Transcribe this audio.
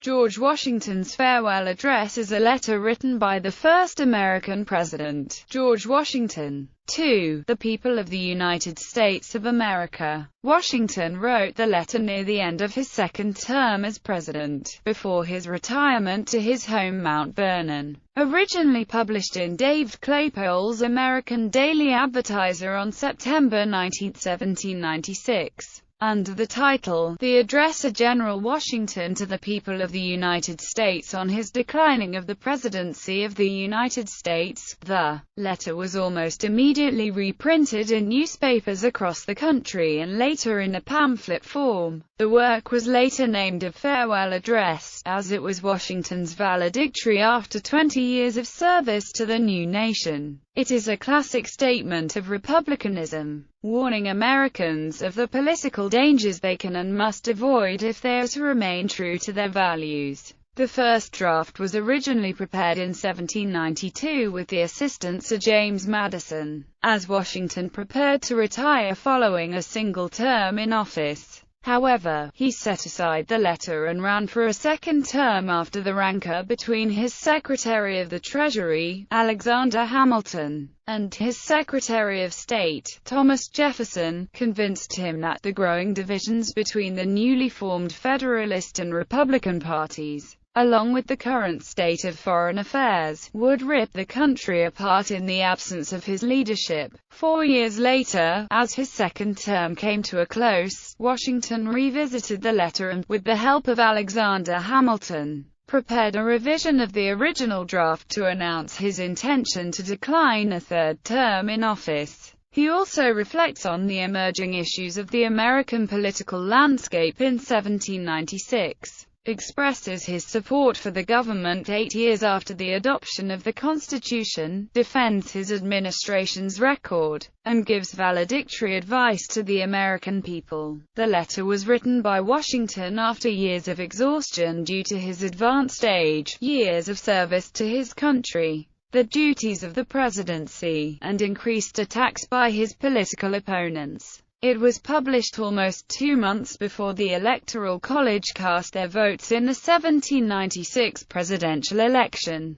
George Washington's farewell address is a letter written by the first American president, George Washington, to the people of the United States of America. Washington wrote the letter near the end of his second term as president, before his retirement to his home Mount Vernon. Originally published in David Claypole's American Daily Advertiser on September 19, 1796. Under the title, The Address of General Washington to the People of the United States on his declining of the presidency of the United States, the letter was almost immediately reprinted in newspapers across the country and later in a pamphlet form. The work was later named A Farewell Address, as it was Washington's valedictory after 20 years of service to the new nation. It is a classic statement of republicanism, warning Americans of the political dangers they can and must avoid if they are to remain true to their values. The first draft was originally prepared in 1792 with the assistance of James Madison, as Washington prepared to retire following a single term in office. However, he set aside the letter and ran for a second term after the rancor between his Secretary of the Treasury, Alexander Hamilton, and his Secretary of State, Thomas Jefferson, convinced him that the growing divisions between the newly formed Federalist and Republican parties, along with the current state of foreign affairs, would rip the country apart in the absence of his leadership. 4 years later, as his second term came to a close, Washington revisited the letter and, with the help of Alexander Hamilton, prepared a revision of the original draft to announce his intention to decline a third term in office. He also reflects on the emerging issues of the American political landscape in 1796. Expresses his support for the government 8 years after the adoption of the Constitution, defends his administration's record, and gives valedictory advice to the American people. The letter was written by Washington after years of exhaustion due to his advanced age, years of service to his country, the duties of the presidency, and increased attacks by his political opponents. It was published almost 2 months before the Electoral College cast their votes in the 1796 presidential election.